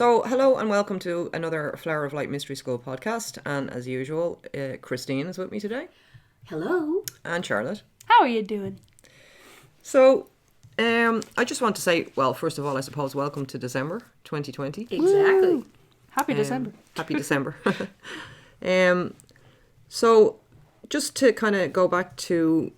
So, hello and welcome to another Flower of Light Mystery School podcast. And as usual, Christine is with me today. Hello. And Charlotte. How are you doing? So, I just want to say, well, first of all, I suppose, welcome to December 2020. Exactly. Woo! Happy December. Happy December. So, just to kind of go back to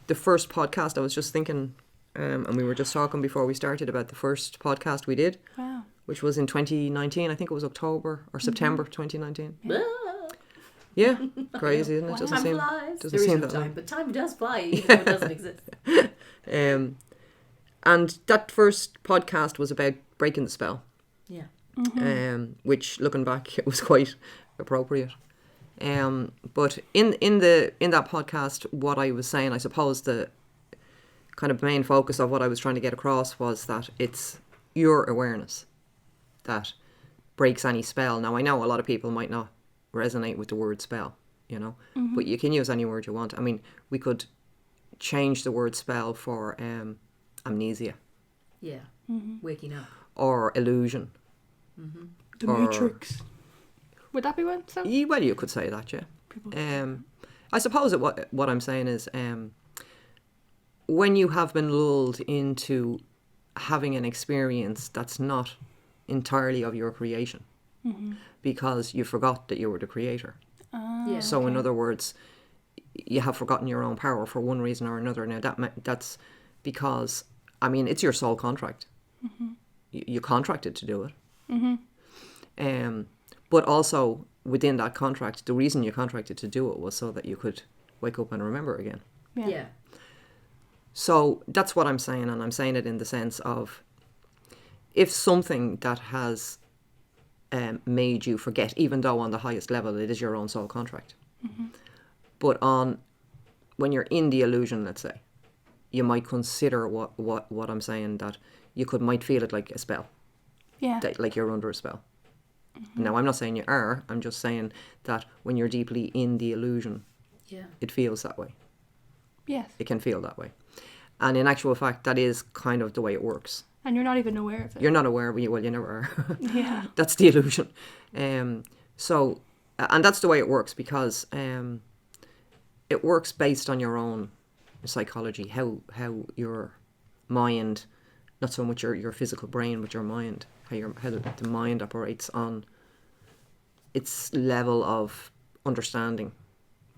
the first podcast, I was just thinking, and we were just talking before we started about the first podcast we did. Wow. Which was in 2019. I think it was October or September 2019. Ah, Yeah, crazy, isn't it? Wow. Doesn't time seem, flies. doesn't There is seem no that time, long. but time does fly, even though it doesn't exist. And that first podcast was about breaking the spell, Yeah. which, looking back, it was quite appropriate. But in that podcast, what I was saying, I suppose the kind of main focus of what I was trying to get across was that it's your awareness that breaks any spell. Now, I know a lot of people might not resonate with the word spell, but you can use any word you want. I mean, we could change the word spell for amnesia Yeah. Waking up. or illusion. The Or- Matrix. Would that be one? So? Well, you could say that, yeah. I suppose what I'm saying is when you have been lulled into having an experience that's not entirely of your creation because you forgot that you were the creator. Yeah. So in other words, you have forgotten your own power for one reason or another. Now that's because, I mean, it's your soul contract. You contracted to do it. But also within that contract, the reason you contracted to do it was so that you could wake up and remember again. Yeah. So that's what I'm saying, and I'm saying it in the sense of if something that has made you forget, even though on the highest level it is your own soul contract, but when you're in the illusion, let's say, you might consider what I'm saying, that you might feel it like a spell, Yeah. like you're under a spell. Now, I'm not saying you are, I'm just saying that when you're deeply in the illusion, Yeah. it feels that way. Yes. It can feel that way. And in actual fact, that is kind of the way it works. And you're not even aware of it. You're not aware, well, you never are. Yeah. That's the illusion. So, and that's the way it works because it works based on your own psychology, how your mind, not so much your physical brain, but your mind, how the mind operates on its level of understanding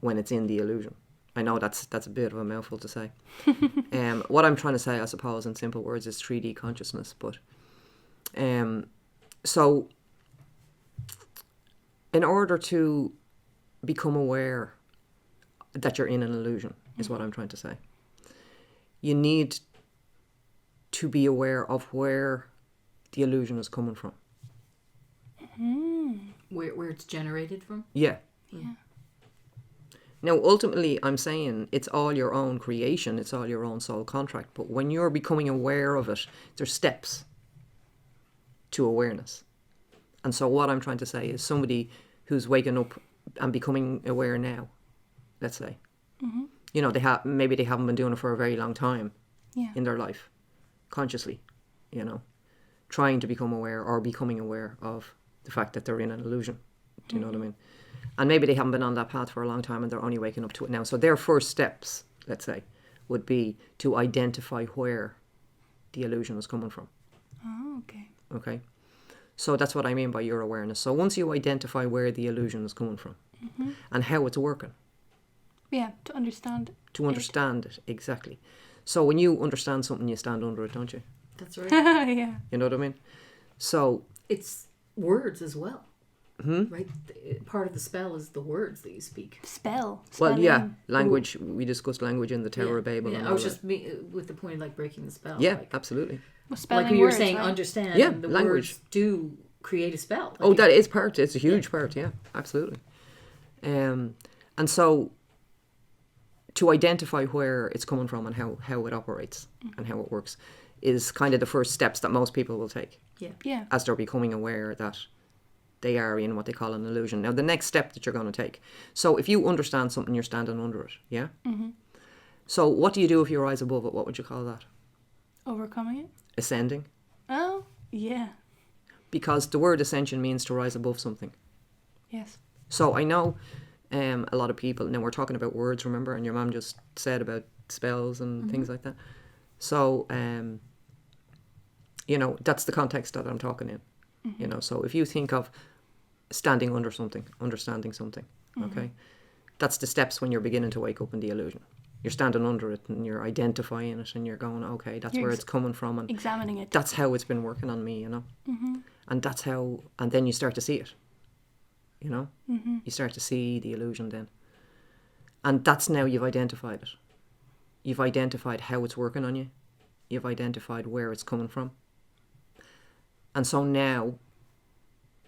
when it's in the illusion. I know that's a bit of a mouthful to say. What I'm trying to say, I suppose, in simple words, is 3D consciousness. But so, in order to become aware that you're in an illusion, is what I'm trying to say. You need to be aware of where the illusion is coming from. Where it's generated from? Yeah. Yeah. Now, ultimately, I'm saying it's all your own creation, it's all your own soul contract. But when you're becoming aware of it, there's steps to awareness. And so what I'm trying to say is somebody who's waking up and becoming aware now, let's say, maybe they haven't been doing it for a very long time in their life, consciously, trying to become aware or becoming aware of the fact that they're in an illusion. Do you know what I mean? And maybe they haven't been on that path for a long time and they're only waking up to it now. So their first steps, let's say, would be to identify where the illusion is coming from. Oh, okay. Okay? So that's what I mean by your awareness. So once you identify where the illusion is coming from and how it's working. Yeah, to understand. To understand it, exactly. So when you understand something, you stand under it, don't you? That's right. Yeah. You know what I mean? So... It's words as well. Right? Part of the spell is the words that you speak. Spell. Well, yeah, Spelling. language. We discussed language in the Tower of Babel. Yeah, and I all was that. just with the point of like breaking the spell. Yeah, like, absolutely. Well, spelling like you were words, saying, right? understand. Yeah, and the language. words do create a spell. Oh, that is part. It's a huge part. Yeah, absolutely. And so, to identify where it's coming from and how it operates and how it works is kind of the first steps that most people will take Yeah. as they're becoming aware that they are in what they call an illusion. Now, the next step that you're going to take. So, if you understand something, you're standing under it. Yeah. So, what do you do if you rise above it? What would you call that? Overcoming it. Ascending. Oh, yeah. because the word ascension means to rise above something. Yes. So I know a lot of people, now we're talking about words, remember, and your mum just said about spells and things like that. So, you know, that's the context that I'm talking in. You know, so if you think of standing under something, understanding something, okay, that's the steps when you're beginning to wake up in the illusion. You're standing under it and you're identifying it and you're going, okay, that's where it's coming from, and Examining it. that's how it's been working on me, you know. And that's how, and then you start to see it, you know. You start to see the illusion then, and that's now you've identified it. You've identified how it's working on you. You've identified where it's coming from. And so now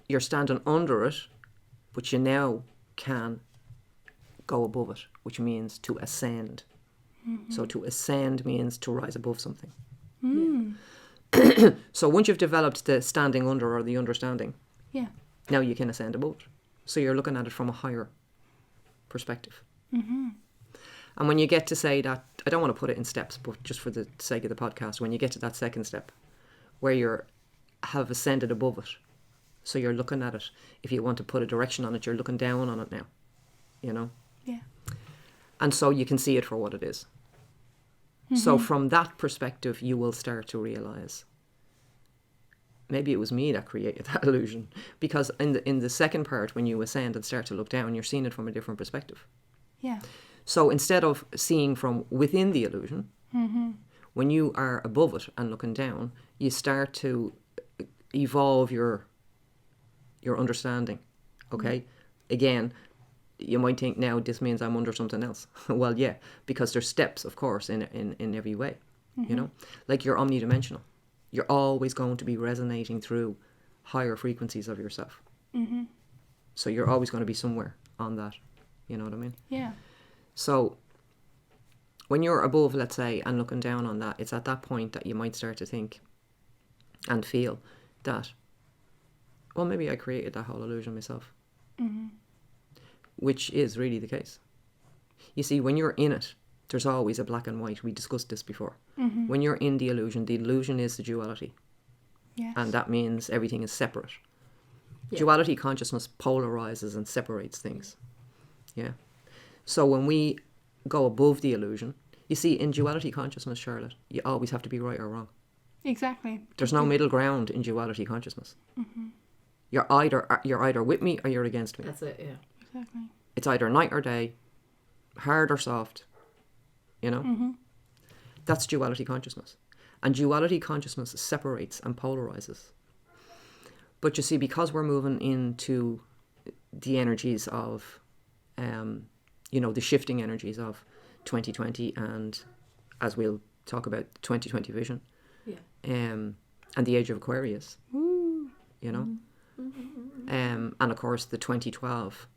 you're standing under it, but you now can go above it, which means to ascend. So to ascend means to rise above something. So once you've developed the standing under or the understanding, Yeah. now you can ascend above it. So you're looking at it from a higher perspective. And when you get to say that, I don't want to put it in steps, but just for the sake of the podcast, when you get to that second step where you're have ascended above it, so you're looking at it, if you want to put a direction on it, you're looking down on it now, you know. Yeah. And so you can see it for what it is. So from that perspective, you will start to realize maybe it was me that created that illusion, because in the second part, when you ascend and start to look down, you're seeing it from a different perspective. Yeah. So instead of seeing from within the illusion, when you are above it and looking down, you start to evolve your understanding. Okay? Again, you might think now this means I'm under something else. Well, yeah, because there's steps, of course, in every way. You know? Like you're omnidimensional. You're always going to be resonating through higher frequencies of yourself. So you're always going to be somewhere on that. You know what I mean? Yeah. So when you're above, let's say, and looking down on that, it's at that point that you might start to think and feel that, well, maybe I created that whole illusion myself. Which is really the case. You see, when you're in it, there's always a black and white. We discussed this before. When you're in the illusion is the duality. Yes. And that means everything is separate. Yeah. Duality consciousness polarizes and separates things. Yeah. So when we go above the illusion, you see, in duality consciousness, Charlotte, you always have to be right or wrong. Exactly. There's no middle ground in duality consciousness. You're either with me or you're against me. That's it, yeah. Exactly. It's either night or day, hard or soft, you know? That's duality consciousness. And duality consciousness separates and polarizes. But you see, because we're moving into the energies of, you know, the shifting energies of 2020, and as we'll talk about, 2020 vision, Yeah. and the age of Aquarius, you know? And of course the 2012,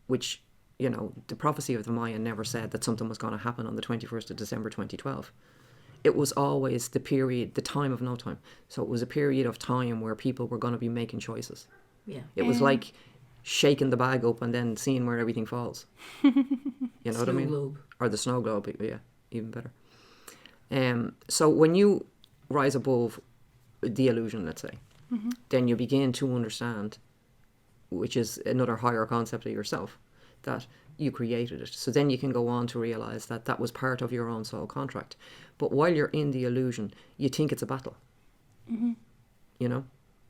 which, you know, the prophecy of the Maya never said that something was going to happen on the 21st of December 2012. It was always the period, the time of no time. So it was a period of time where people were going to be making choices. Yeah. It was like shaking the bag up and then seeing where everything falls. You know what I Snow mean? globe. Or the snow globe, yeah, even better. So when you rise above the illusion, let's say, then you begin to understand, which is another higher concept of yourself, that you created it. So then you can go on to realize that that was part of your own soul contract. But while you're in the illusion, you think it's a battle. You know?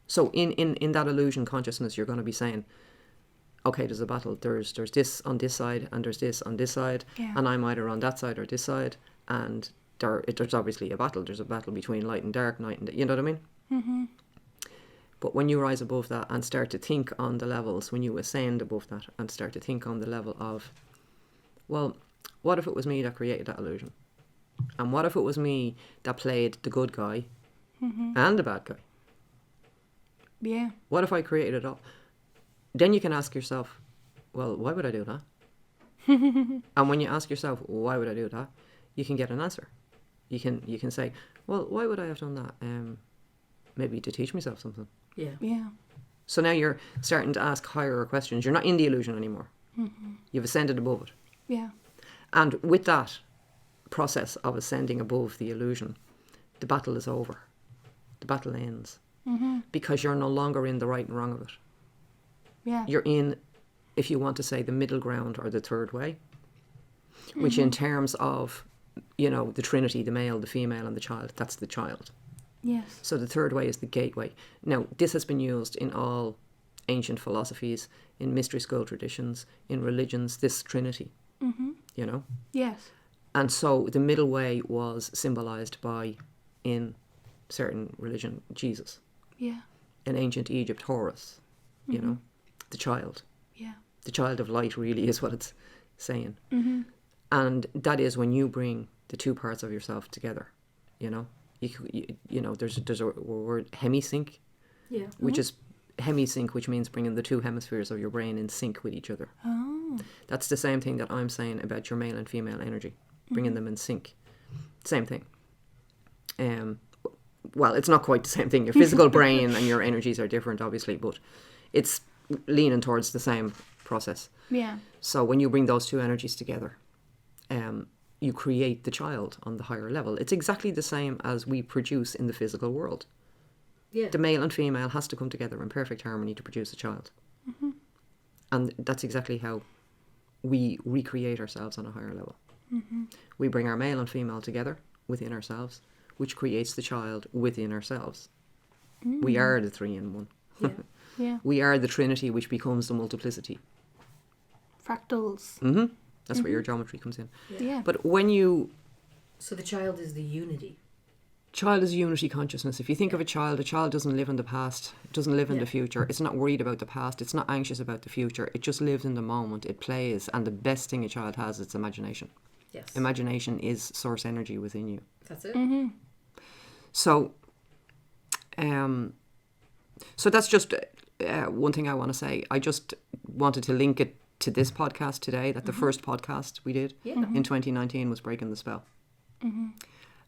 So in that illusion consciousness, you're going to be saying, okay, there's a battle. There's this on this side, and there's this on this side, Yeah. and I'm either on that side or this side, and there's obviously a battle. There's a battle between light and dark, night and day. You know what I mean? But when you rise above that and start to think on the levels, when you ascend above that and start to think on the level of, well, what if it was me that created that illusion? And what if it was me that played the good guy and the bad guy? Yeah. What if I created it all? Then you can ask yourself, well, why would I do that? And when you ask yourself, why would I do that? You can get an answer. You can say, well, why would I have done that? Maybe to teach myself something. Yeah. Yeah. So now you're starting to ask higher questions. You're not in the illusion anymore. You've ascended above it. Yeah. And with that process of ascending above the illusion, the battle is over. The battle ends. because you're no longer in the right and wrong of it. Yeah. You're in, if you want to say, the middle ground or the third way, which in terms of, you know, the Trinity, the male, the female, and the child, that's the child. Yes. So the third way is the gateway. Now, this has been used in all ancient philosophies, in mystery school traditions, in religions, this Trinity, you know? Yes. And so the middle way was symbolized by, in certain religion, Jesus. Yeah. In ancient Egypt, Horus, you know, the child. Yeah. The child of light really is what it's saying. And that is when you bring the two parts of yourself together, you know. You know, there's a word, hemisync, Yeah. which is hemisync, which means bringing the two hemispheres of your brain in sync with each other. Oh. That's the same thing that I'm saying about your male and female energy, bringing them in sync. Same thing. Well, it's not quite the same thing. Your physical brain and your energies are different, obviously, but it's leaning towards the same process. Yeah. So when you bring those two energies together, you create the child on the higher level. It's exactly the same as we produce in the physical world. Yeah. The male and female has to come together in perfect harmony to produce a child. And that's exactly how we recreate ourselves on a higher level. We bring our male and female together within ourselves, which creates the child within ourselves. We are the three in one. Yeah. Yeah. We are the Trinity, which becomes the multiplicity. Fractals. That's where your geometry comes in. Yeah. But when you... So the child is the unity. Child is unity consciousness. If you think of a child doesn't live in the past. It doesn't live in the future. It's not worried about the past. It's not anxious about the future. It just lives in the moment. It plays. And the best thing a child has is imagination. Yes. Imagination is source energy within you. That's it. So, so that's just one thing I want to say. I just wanted to link it to this podcast today, that the first podcast we did in 2019 was Breaking the Spell.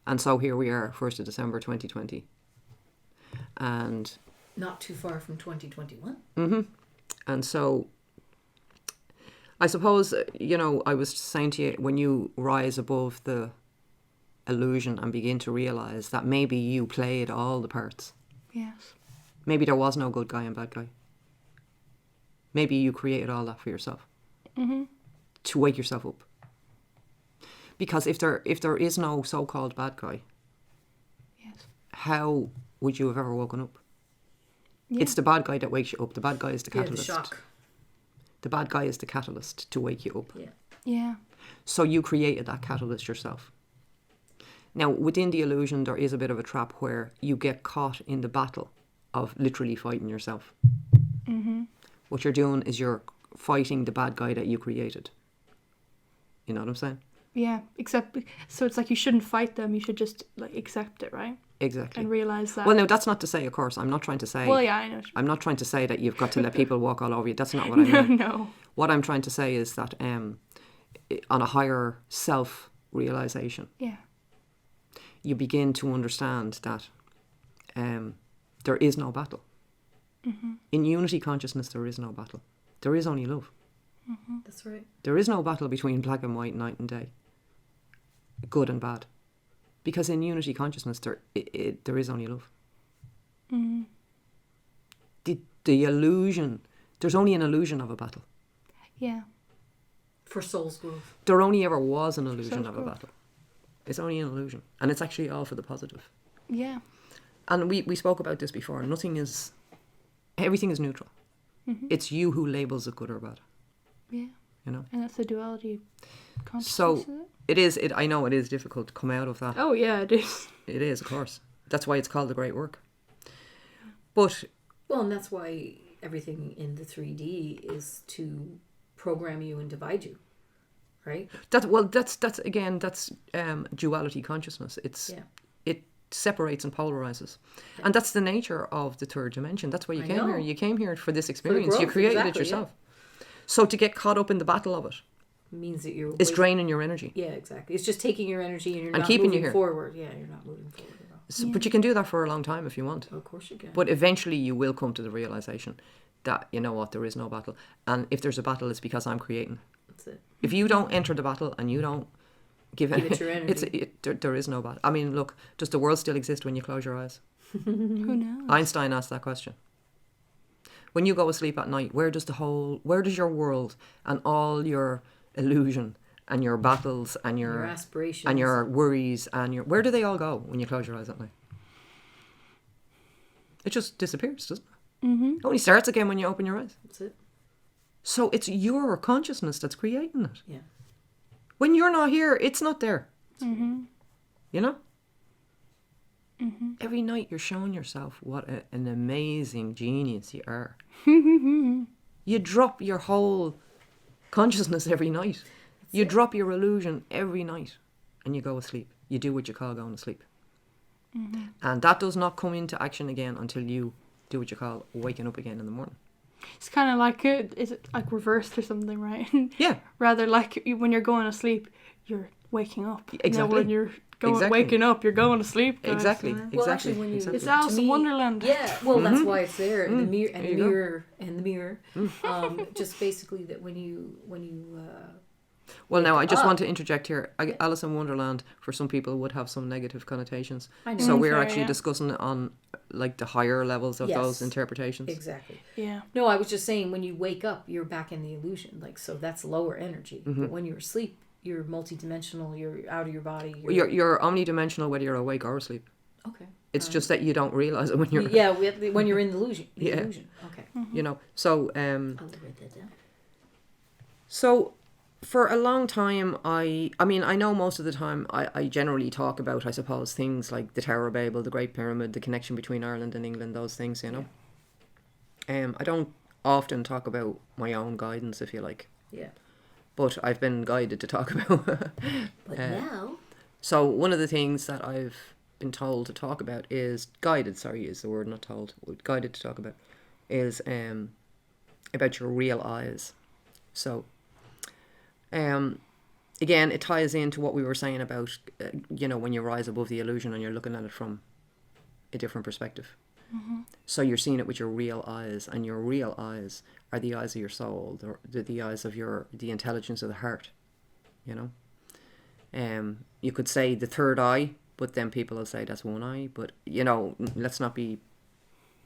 And so here we are, 1st of December 2020. And Not too far from 2021. and so I suppose, you know, I was saying to you, when you rise above the illusion and begin to realise that maybe you played all the parts. Yes. Maybe there was no good guy and bad guy. Maybe you created all that for yourself. To wake yourself up. Because if there is no so-called bad guy, Yes. how would you have ever woken up? Yeah. It's the bad guy that wakes you up. The bad guy is the Yeah, the catalyst. shock. The bad guy is the catalyst to wake you up. Yeah. Yeah. So you created that catalyst yourself. Now, within the illusion, there is a bit of a trap where you get caught in the battle of literally fighting yourself. What you're doing is you're fighting the bad guy that you created. You know what I'm saying? Yeah. Except, so it's like you shouldn't fight them. You should just like accept it, right? Exactly. And realize that. Well, no, that's not to say, of course, I'm not trying to say... Well, yeah, I know. I'm not trying to say that you've got to let people walk all over you. That's not what I mean. No. What I'm trying to say is that on a higher self-realisation, Yeah. you begin to understand that there is no battle. In unity consciousness, there is no battle. There is only love. That's right. There is no battle between black and white, night and day, good and bad. Because in unity consciousness, there is only love. The illusion, there's only an illusion of a battle. Yeah. For soul's growth. There only ever was an illusion Soul's of a growth. battle. It's only an illusion. And it's actually all for the positive. Yeah. And we spoke about this before. Everything is neutral. It's you who labels it good or bad. Yeah. You know? And that's the duality consciousness, So is it? I know it is difficult to come out of that. Oh, yeah, it is. It is, of course. That's why it's called the great work. But Well, and that's why everything in the 3D is to program you and divide you, right? that's duality consciousness. It separates and polarizes. And that's the nature of the third dimension. That's why you I came know. here. You came here for this experience. You growth, created it exactly, yourself. So to get caught up in the battle of it Means that you're is draining your energy. Yeah, exactly. It's just taking your energy and you're And not keeping you moving here. forward. Yeah, you're not moving forward at all. So, but you can do that for a long time if you want. Of course you can. But eventually you will come to the realization that, you know what, there is no battle. And if there's a battle, it's because I'm creating. That's it. If you don't enter the battle and you don't give it your energy. there is no battle. I mean, look, does the world still exist when you close your eyes? Who knows? Einstein asked that question. When you go to sleep at night, where does your world and all your illusion and your battles and your aspirations and your worries and where do they all go when you close your eyes at night? It just disappears, doesn't it? It only starts again when you open your eyes. That's it. So it's your consciousness that's creating it. Yeah. When you're not here, it's not there. You know? Every night you're showing yourself what an amazing genius you are. You drop your whole consciousness every night. You drop your illusion every night and you go to sleep. You do what you call going to sleep. And that does not come into action again until you do what you call waking up again in the morning. It's kind of like, is it like reversed or something, right? Yeah. Rather like when you're going to sleep, you're waking up. Exactly. Now when you're waking up, you're going to sleep. Guys. Exactly. Well, actually, when you It's Alice in Wonderland. Yeah, well, that's why it's there. And the mirror, just basically that when you Well, now I just want to interject here. Alice in Wonderland, for some people, would have some negative connotations. I know. So we're Fair, actually yeah. discussing it on like the higher levels of Yes. those interpretations. exactly. Yeah. No, I was just saying when you wake up, you're back in the illusion. Like, so that's lower energy. But when you're asleep, you're multidimensional. You're out of your body. You're omnidimensional whether you're awake or asleep. Okay. It's just that you don't realize it when you're. Yeah, when you're in the illusion. Yeah. Illusion. Okay. You know. So I'll write that down. So for a long time, I mean, I know most of the time I generally talk about, I suppose, things like the Tower of Babel, the Great Pyramid, the connection between Ireland and England, those things, you know. I don't often talk about my own guidance, if you like, Yeah. but I've been guided to talk about. But now. So one of the things that I've been told to talk about is guided the word, not told, guided to talk about is about your real eyes. So again, it ties into what we were saying about when you rise above the illusion and you're looking at it from a different perspective. So you're seeing it with your real eyes, and your real eyes are the eyes of your soul, the eyes of the intelligence of the heart, you know. You could say the third eye, but then people will say that's one eye, but let's not be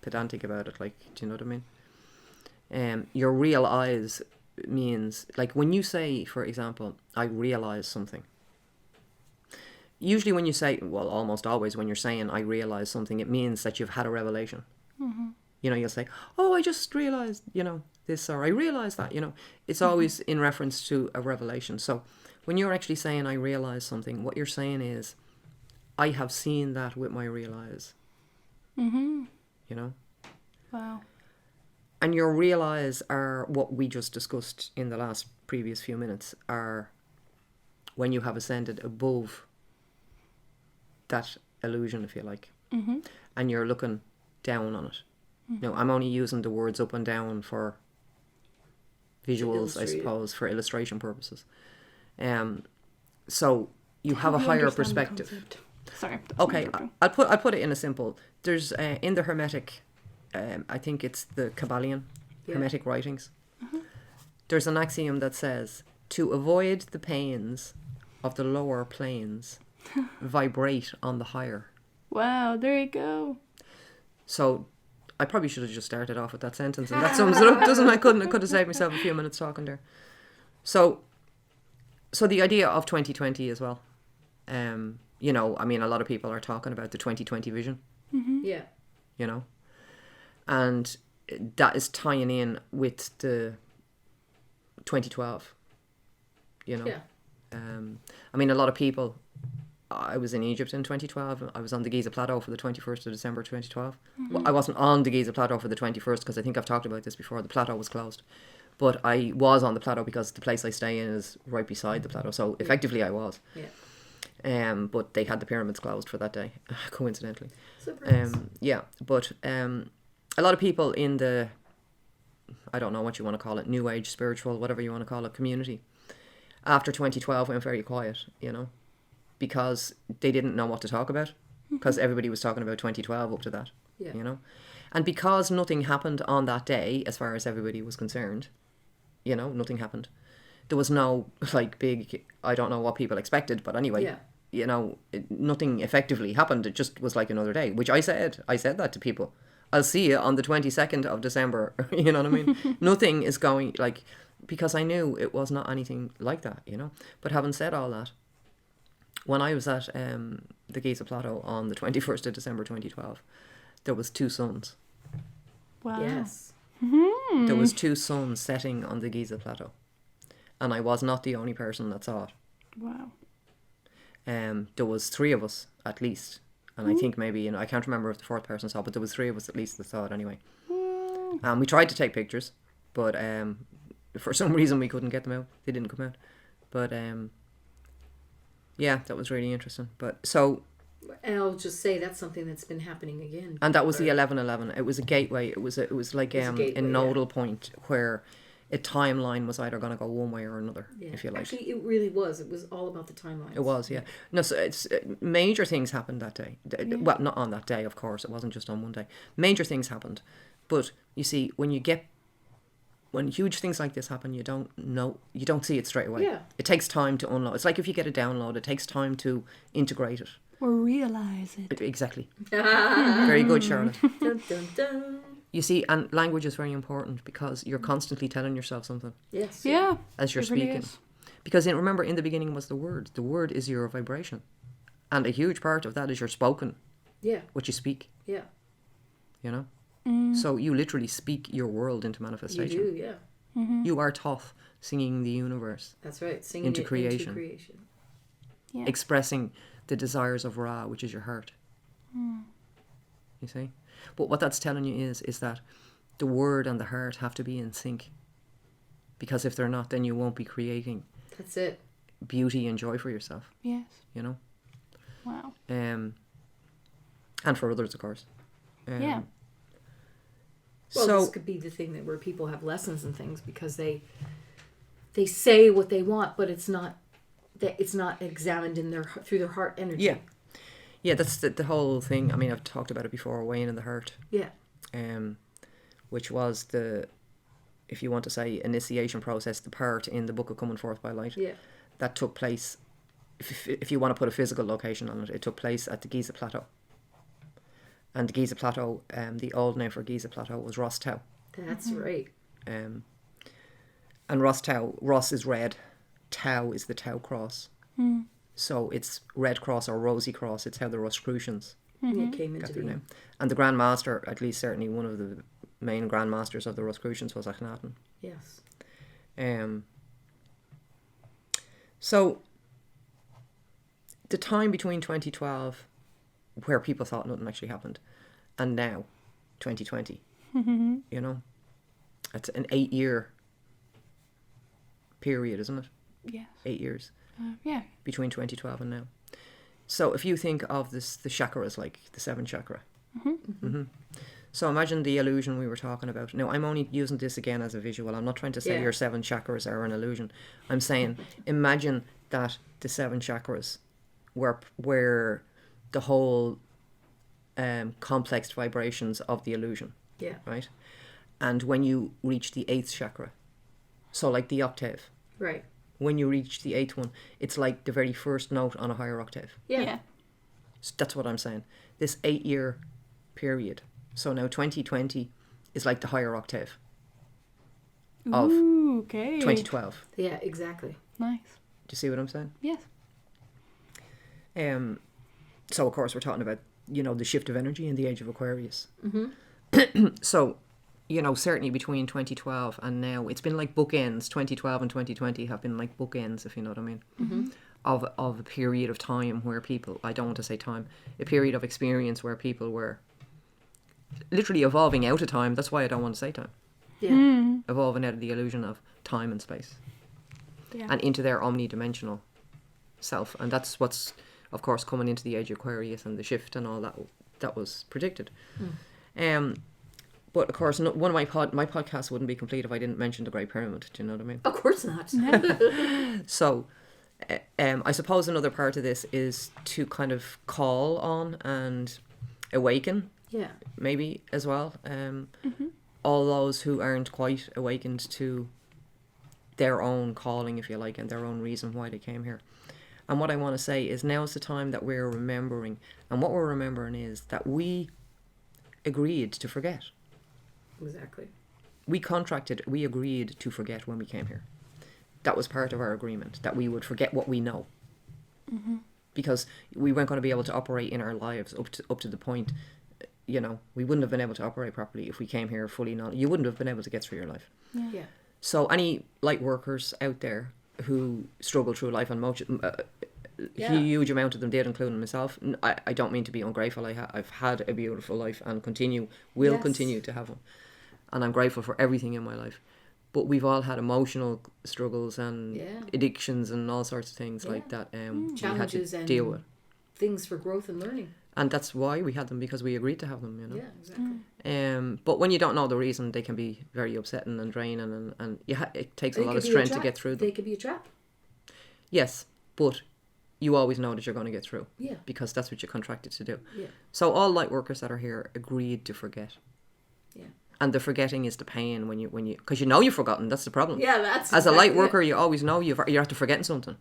pedantic about it, like, do you know what I mean? Your real eyes means, like, when you say, for example, I realize something. Usually when you say, well, almost always when you're saying I realize something, it means that you've had a revelation. You'll say, oh, I just realized, this, or I realized that, It's always in reference to a revelation. So when you're actually saying I realize something, what you're saying is, I have seen that with my real eyes. Wow. And your real eyes are what we just discussed in the last previous few minutes, are when you have ascended above that illusion, if you like, and you're looking down on it. Now, I'm only using the words up and down for visuals, I suppose, for illustration purposes. So you have a higher perspective. Sorry. Okay, I'll put it in a simple. There's in the Hermetic, I think it's the Kabbalion Hermetic writings. There's an axiom that says, to avoid the pains of the lower planes, vibrate on the higher. Wow, there you go. So I probably should have just started off with that sentence, and that sums it up, doesn't it? I could have saved myself a few minutes talking there. So the idea of 2020 as well. I mean, a lot of people are talking about the 2020 vision. Yeah. And that is tying in with the 2012. Yeah. I mean, a lot of people. I was in Egypt in 2012. I was on the Giza Plateau for the 21st of December 2012. Well, I wasn't on the Giza Plateau for the 21st because I think I've talked about this before. The plateau was closed. But I was on the plateau because the place I stay in is right beside the plateau. So effectively I was. Yeah. But they had the pyramids closed for that day, coincidentally. Surprise. Yeah, but a lot of people in the, I don't know what you want to call it, new age, spiritual, whatever you want to call it, community, after 2012 went very quiet, because they didn't know what to talk about, because everybody was talking about 2012 up to that, and because nothing happened on that day as far as everybody was concerned, nothing happened. There was no big, I don't know what people expected, but anyway, nothing effectively happened. It just was like another day, which I said that to people. I'll see you on the 22nd of December. You know what I mean? Nothing is going, like, because I knew it was not anything like that, But having said all that, when I was at the Giza Plateau on the 21st of December 2012, there was 2 suns. Wow. Yes. There was 2 suns setting on the Giza Plateau. And I was not the only person that saw it. Wow. There was 3 of us, at least. And I think maybe, I can't remember if the 4th person saw it, but there was 3 of us at least that saw it anyway. We tried to take pictures, but for some reason we couldn't get them out. They didn't come out. But yeah, that was really interesting. But so... And I'll just say that's something that's been happening again. And that was the 11/11. It was a gateway. It was like a nodal point where a timeline was either going to go one way or another, if you like. Actually, it really was. It was all about the timelines. It was, yeah. No, so it's major things happened that day. Well, not on that day, of course. It wasn't just on one day. Major things happened, but you see, when huge things like this happen, you don't see it straight away. Yeah. It takes time to unload. It's like if you get a download, it takes time to integrate it. Or realize it. Exactly. Very good, Charlotte. Dun, dun, dun. You see, and language is very important because you're constantly telling yourself something. Yes. Yeah. As you're really speaking. is. Because remember, in the beginning was the word. The word is your vibration. And a huge part of that is your spoken. Yeah. What you speak. Yeah. So you literally speak your world into manifestation. You do, yeah. You are Thoth singing the universe. That's right. Singing Into it creation. Into creation. Yeah. Expressing the desires of Ra, which is your heart. You see? But what that's telling you is that the word and the heart have to be in sync. Because if they're not, then you won't be creating That's it. beauty and joy for yourself. Yes. Wow. And for others, of course. Yeah. Well, So this could be the thing where people have lessons and things because they say what they want, but it's not examined through their heart energy. yeah, that's the whole thing. I mean, I've talked about it before, weighing in the heart. Yeah. Which was if you want to say, initiation process, the part in the Book of Coming Forth by Light. Yeah. That took place, if you want to put a physical location on it, it took place at the Giza Plateau. And the Giza Plateau, the old name for Giza Plateau was Ross Tau. That's right. And Ross is red, Tau is the Tau cross. So it's Red Cross or Rosy Cross. It's how the Rosicrucians It came got into their being. name. And the Grand Master, at least certainly one of the main Grand Masters of the Rosicrucians, was Akhenaten. Yes. So the time between 2012, where people thought nothing actually happened, and now 2020, it's an 8-year period, isn't it? Yes. 8 years Yeah. between 2012 and now. So if you think of the chakras, like the 7 chakra. So imagine the illusion we were talking about. Now, I'm only using this again as a visual. I'm not trying to say your 7 chakras are an illusion. I'm saying imagine that the 7 chakras were the whole complex vibrations of the illusion. Yeah. Right? And when you reach the 8th chakra, so like the octave, Right. when you reach the 8th one, it's like the very first note on a higher octave. Yeah. So that's what I'm saying. This 8-year period. So now 2020 is like the higher octave of Ooh, okay. 2012. Yeah, exactly. Nice. Do you see what I'm saying? Yes. So of course we're talking about, the shift of energy in the age of Aquarius. So, certainly between 2012 and now, it's been like bookends. 2012 and 2020 have been like bookends, if you know what I mean, of a period of time where people, I don't want to say time, a period of experience where people were literally evolving out of time. That's why I don't want to say time. Yeah. Evolving out of the illusion of time and space. Yeah. And into their omnidimensional self. And that's what's, of course, coming into the age of Aquarius and the shift and all that was predicted. But of course, one of my podcasts wouldn't be complete if I didn't mention the Great Pyramid. Do you know what I mean? Of course not. So, I suppose another part of this is to kind of call on and awaken, Yeah. maybe as well. All those who aren't quite awakened to their own calling, if you like, and their own reason why they came here. And what I want to say is now is the time that we're remembering. And what we're remembering is that we agreed to forget. Exactly. We agreed to forget when we came here. That was part of our agreement, that we would forget what we know. Mm-hmm. Because we weren't going to be able to operate in our lives up to the point, you know, we wouldn't have been able to operate properly if we came here fully you wouldn't have been able to get through your life. Yeah. So any light workers out there who struggle through life, and huge amount of them did, including myself. I don't mean to be ungrateful. I've had a beautiful life and will continue to have one. And I'm grateful for everything in my life. But we've all had emotional struggles and addictions and all sorts of things like that. Challenges we had to and deal with. Things for growth and learning. And that's why we had them, because we agreed to have them, you know. Yeah, exactly. But when you don't know the reason, they can be very upsetting and draining, and it takes a lot of strength to get through them. They could be a trap. Yes, but you always know that you're going to get through. Yeah. Because that's what you contracted to do. Yeah. So all light workers that are here agreed to forget. Yeah. And the forgetting is the pain when you because you know you've forgotten. That's the problem. Yeah, that's as a light worker, you always know you're after forgetting something.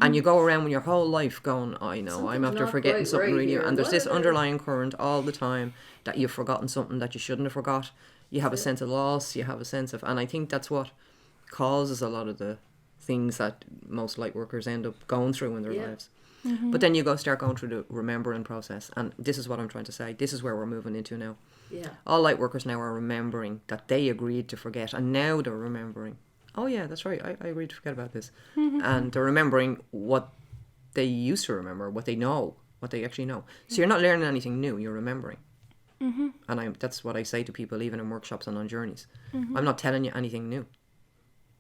And you go around with your whole life going, I know, Something's I'm after not forgetting quite something right really. here. And there's this Whatever. underlying current all the time that you've forgotten something that you shouldn't have forgot. You have a sense of loss. You have a sense of, and I think that's what causes a lot of the things that most light workers end up going through in their lives. Mm-hmm. But then you start going through the remembering process. And this is what I'm trying to say. This is where we're moving into now. Yeah. All light workers now are remembering that they agreed to forget. And now they're remembering, oh yeah, that's right, I agreed to forget about this. And they're remembering what they used to remember, what they know, what they actually know. So you're not learning anything new, you're remembering. Mm-hmm. And that's what I say to people, even in workshops and on journeys. I'm not telling you anything new.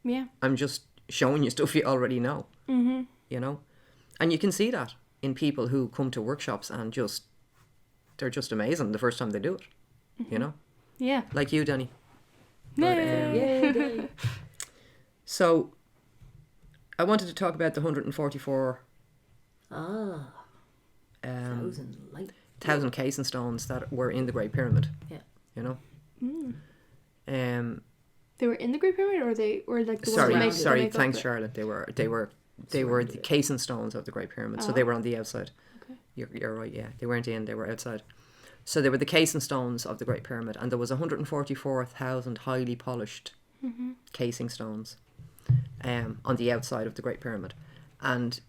Yeah. I'm just showing you stuff you already know. Mm-hmm. You know? And you can see that in people who come to workshops and they're just amazing the first time they do it. You know? Yeah. Like you, Danny. Yay. So, I wanted to talk about the 144 thousand casing stones that were in the Great Pyramid. Yeah. You know? They were in the Great Pyramid, or they were like the ones that make Sorry, that make thanks, up it? Charlotte. They were the casing stones of the Great Pyramid, so they were on the outside. Okay. You're right, yeah. They weren't in, they were outside. So they were the casing stones of the Great Pyramid, and there was 144,000 highly polished casing stones on the outside of the Great Pyramid. And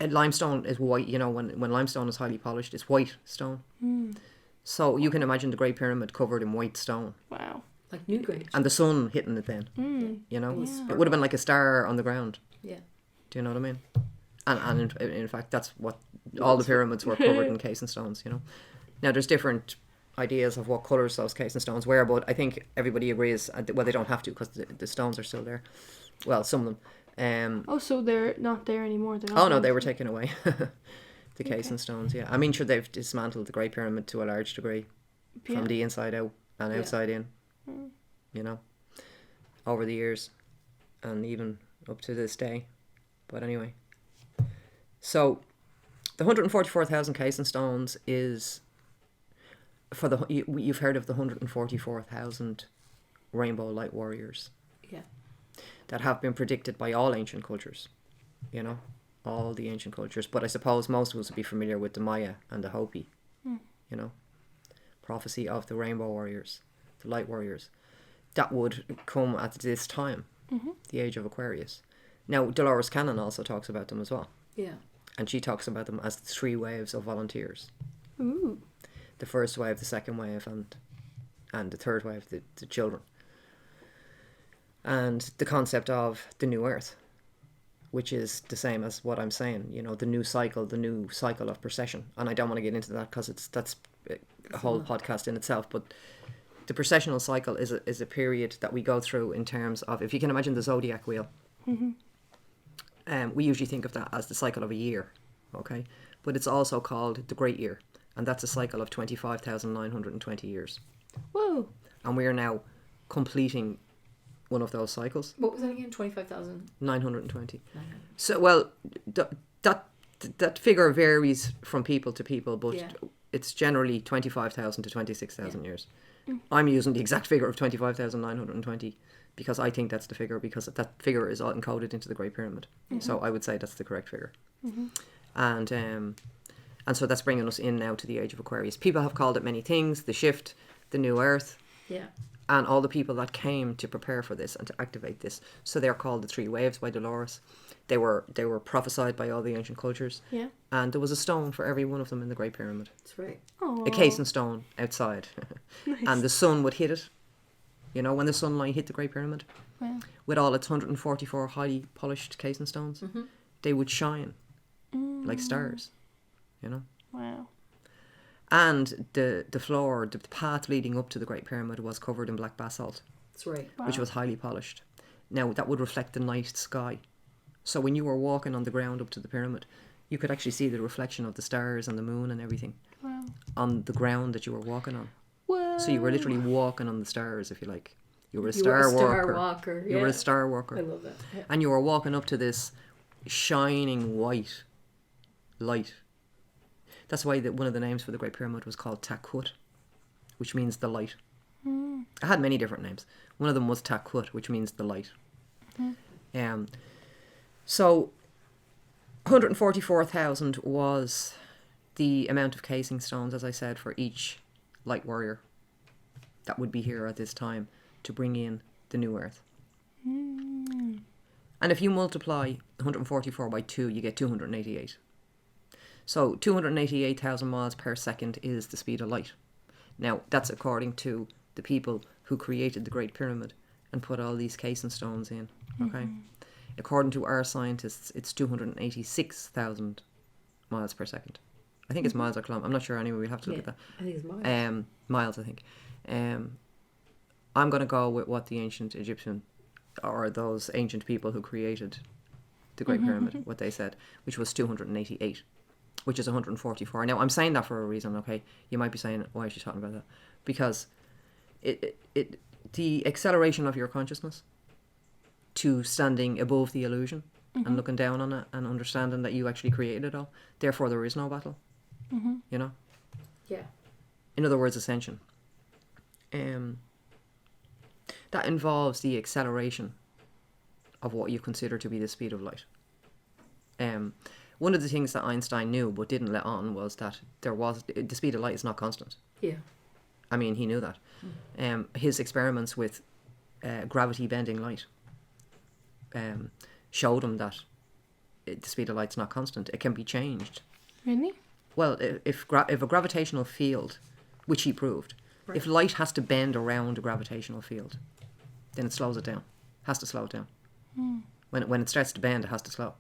limestone is white, you know, when limestone is highly polished, it's white stone. So you can imagine the Great Pyramid covered in white stone. Wow. Like Newgrange. And the sun hitting it then, you know? Yeah. It would have been like a star on the ground. Yeah. Do you know what I mean? And in fact, that's what all the pyramids were covered in casing stones, you know? Now, there's different ideas of what colours those casing stones were, but I think everybody agrees, well, they don't have to because the stones are still there. Well, some of them. So they're not there anymore? They're not Oh, no, there? they were taken away. The casing stones, yeah. I mean, sure, they've dismantled the Great Pyramid to a large degree from the inside out and outside in, you know, over the years and even up to this day. But anyway, so the 144,000 casing stones is for you've heard of the 144,000 rainbow light warriors. Yeah. That have been predicted by all ancient cultures, you know, all the ancient cultures. But I suppose most of us would be familiar with the Maya and the Hopi, you know, prophecy of the rainbow warriors, the light warriors, that would come at this time, the age of Aquarius. Now, Dolores Cannon also talks about them as well. Yeah. And she talks about them as the 3 waves of volunteers. Ooh. The first wave, the second wave, and the third wave, the children. And the concept of the new earth, which is the same as what I'm saying, you know, the new cycle of precession. And I don't want to get into that because that's a whole podcast in itself, but the precessional cycle is a period that we go through in terms of, if you can imagine the zodiac wheel, we usually think of that as the cycle of a year, okay? But it's also called the Great Year, and that's a cycle of 25,920 years. Whoa. And we are now completing one of those cycles. What was that again? 25,000? 920. So, well, that figure varies from people to people, but it's generally 25,000 to 26,000 years. I'm using the exact figure of 25,920 because I think that's the figure, because that figure is all encoded into the Great Pyramid. So I would say that's the correct figure. And so that's bringing us in now to the age of Aquarius. People have called it many things: the shift, the new earth, Yeah. and all the people that came to prepare for this and to activate this. So they're called the three waves by Dolores. They were prophesied by all the ancient cultures. Yeah. And there was a stone for every one of them in the Great Pyramid. That's right. Oh. A casing stone outside. Nice. And the sun would hit it. You know, when the sunlight hit the Great Pyramid, Wow. with all its 144 highly polished casing stones, they would shine like stars, you know. Wow. And the floor, the path leading up to the Great Pyramid was covered in black basalt, That's right. Wow. which was highly polished. Now, that would reflect the night sky. So when you were walking on the ground up to the pyramid, you could actually see the reflection of the stars and the moon and everything Wow. on the ground that you were walking on. Whoa. So you were literally walking on the stars, if you like. You were a You were a star star walker. walker, You were yeah. a star I walker. love that. Yeah. And you were walking up to this shining white light. That's why one of the names for the Great Pyramid was called Takut, which means the light. It had many different names. One of them was Takut, which means the light. So 144,000 was the amount of casing stones, as I said, for each light warrior that would be here at this time to bring in the new earth. And if you multiply 144 by 2, you get 288. So 288,000 miles per second is the speed of light. Now, that's according to the people who created the Great Pyramid and put all these casing stones in. Okay? According to our scientists, it's 286,000 miles per second. I think it's miles or kilometers. I'm not sure anyway. We'll have to look at that. I think it's mine. Miles, I think. I'm going to go with what the ancient Egyptian, or those ancient people who created the Great Pyramid, what they said, which was 288, which is 144. Now, I'm saying that for a reason, okay? You might be saying, why is she talking about that? Because the acceleration of your consciousness to standing above the illusion and looking down on it and understanding that you actually created it all, therefore there is no battle, you know? Yeah. In other words, ascension. That involves the acceleration of what you consider to be the speed of light. One of the things that Einstein knew but didn't let on was that the speed of light is not constant. Yeah. I mean, he knew that. His experiments with gravity bending light showed him that the speed of light's not constant. It can be changed. Really? Well, if a gravitational field, which he proved, if light has to bend around a gravitational field, then it slows it down. Has to slow it down. When it starts to bend, it has to slow.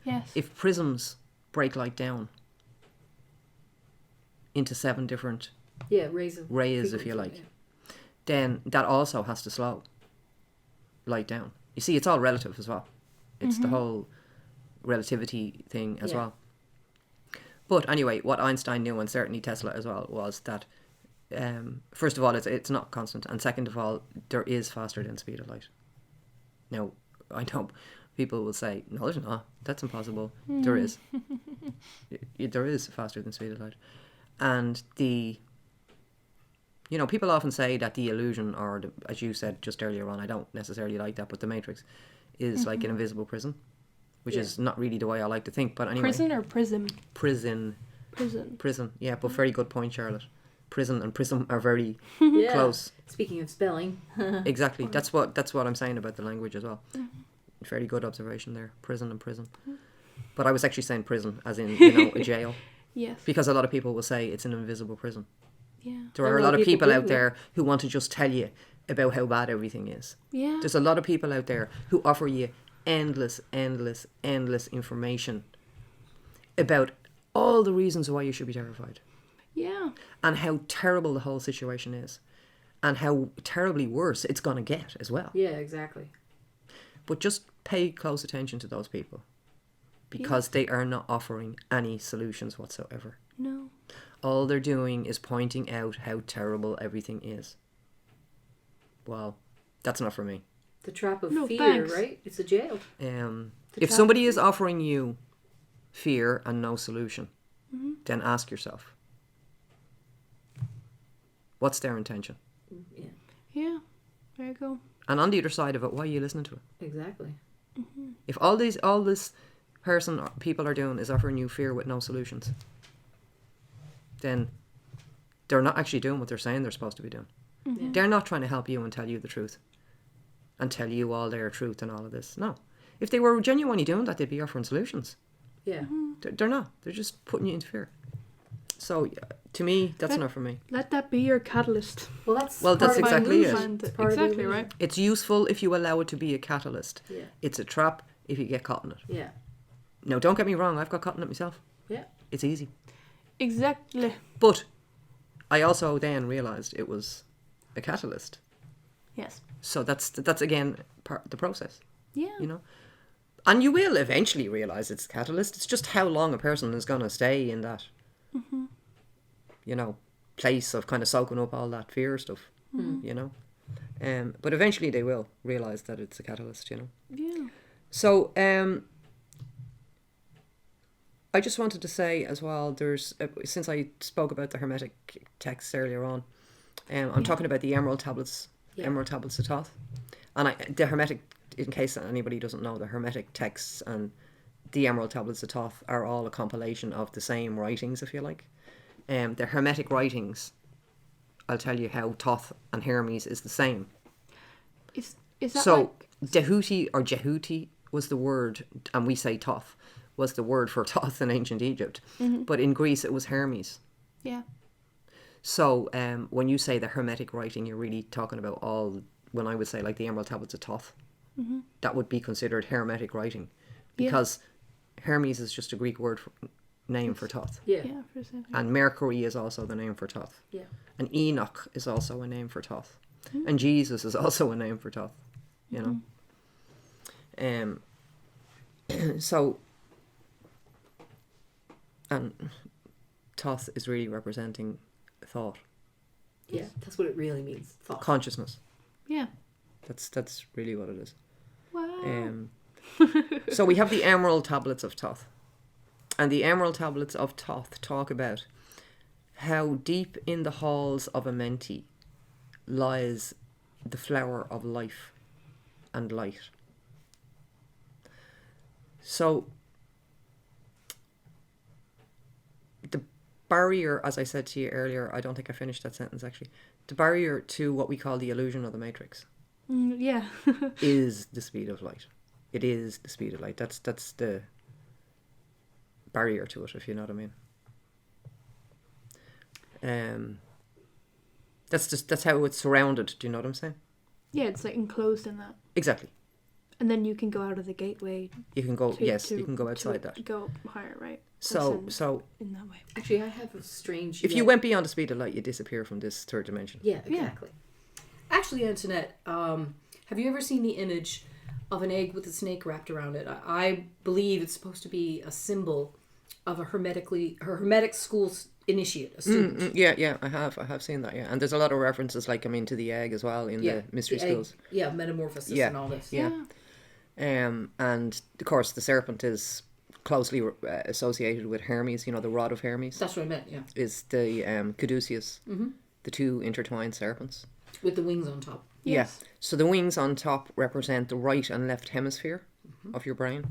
Yes. If prisms break light down into 7 different Yeah, rays, if you like, then that also has to slow light down. You see, it's all relative as well. It's the whole relativity thing as well. But anyway, what Einstein knew, and certainly Tesla as well, was that first of all, it's not constant, and second of all, there is faster than speed of light. Now, I know people will say, no, there's not. That's impossible. There is. There is faster than speed of light. And people often say that the illusion, or as you said just earlier on, I don't necessarily like that, but the Matrix is like an invisible prison, which is not really the way I like to think. But anyway, Prison or prism? Prison. Yeah, but very good point, Charlotte. Prison and prism are very close. Speaking of spelling. Exactly. That's what I'm saying about the language as well. Very good observation there. Prison and prism. But I was actually saying prison, as in a jail, Yes. because a lot of people will say it's an invisible prison. Yeah. There are a lot of people out there who want to just tell you about how bad everything is. Yeah. There's a lot of people out there who offer you endless information about all the reasons why you should be terrified. Yeah. And how terrible the whole situation is. And how terribly worse it's going to get as well. Yeah, exactly. But just pay close attention to those people. Because they are not offering any solutions whatsoever. No. All they're doing is pointing out how terrible everything is. Well, that's not for me. The trap of No, fear, thanks. right? It's a jail. If somebody is offering you fear and no solution, then ask yourself, what's their intention? Yeah. Yeah. There you go. And on the other side of it, why are you listening to it? Exactly. If all this person or people are doing is offering you fear with no solutions, then they're not actually doing what they're saying they're supposed to be doing. Yeah. They're not trying to help you and tell you the truth and tell you all their truth and all of this. No. If they were genuinely doing that, they'd be offering solutions. Yeah. They're not. They're just putting you into fear. So, to me, that's enough for me. Let that be your catalyst. Well, that's exactly it. Exactly right. It's useful if you allow it to be a catalyst. Yeah. It's a trap if you get caught in it. Yeah. Now, don't get me wrong. I've got caught in it myself. Yeah. It's easy. Exactly. But I also then realised it was a catalyst. Yes. So that's again part of the process. Yeah. You know? And you will eventually realise it's a catalyst. It's just how long a person is going to stay in that, you know, place of kind of soaking up all that fear stuff, you know. But eventually they will realise that it's a catalyst, you know. Yeah. So I just wanted to say as well, there's, since I spoke about the Hermetic texts earlier on, I'm talking about the Emerald Tablets, Emerald Tablets of Thoth. And the Hermetic, in case anybody doesn't know, the Hermetic texts and the Emerald Tablets of Thoth are all a compilation of the same writings, if you like. The Hermetic writings, I'll tell you how Thoth and Hermes is the same. Is that So, like... Dehuti or Jehuti was the word, and we say Thoth, was the word for Thoth in ancient Egypt. But in Greece it was Hermes. Yeah. So when you say the Hermetic writing, you're really talking about all, when I would say like the Emerald Tablets of Thoth, that would be considered Hermetic writing. Because Hermes is just a Greek word name for Thoth. Yeah. Yeah, for a second. And Mercury is also the name for Thoth. Yeah. And Enoch is also a name for Thoth. And Jesus is also a name for Thoth, you know. So, and Thoth is really representing thought, Yeah. That's what it really means. Thought. consciousness. Yeah. That's really what it is. Wow. So we have the Emerald Tablets of Thoth. And the Emerald Tablets of Thoth talk about how deep in the halls of Amenti lies the flower of life and light. So the barrier, as I said to you earlier, I don't think I finished that sentence actually. The barrier to what we call the illusion of the matrix Yeah. is the speed of light. It is the speed of light. That's the barrier to it, if you know what I mean. That's how it's surrounded. Do you know what I'm saying? Yeah, it's like enclosed in that. Exactly. And then you can go out of the gateway. You can go. to- Yes, to- you can go to outside that. Go up higher, right? So In that way. Actually, I have a strange. if you went beyond the speed of light, you disappear from this third dimension. Yeah, exactly. Actually, Antoinette, have you ever seen the image of an egg with a snake wrapped around it? I believe it's supposed to be a symbol of a hermetic school initiate, a student. Yeah, I have seen that. Yeah, and there's a lot of references, like to the egg as well in the mystery the egg, schools. Yeah, metamorphosis and all this. Yeah. And of course the serpent is closely associated with Hermes. You know, the rod of Hermes That's what I meant. Yeah, is the caduceus, the two intertwined serpents. with the wings on top. Yes. Yeah. So the wings on top represent the right and left hemisphere of your brain.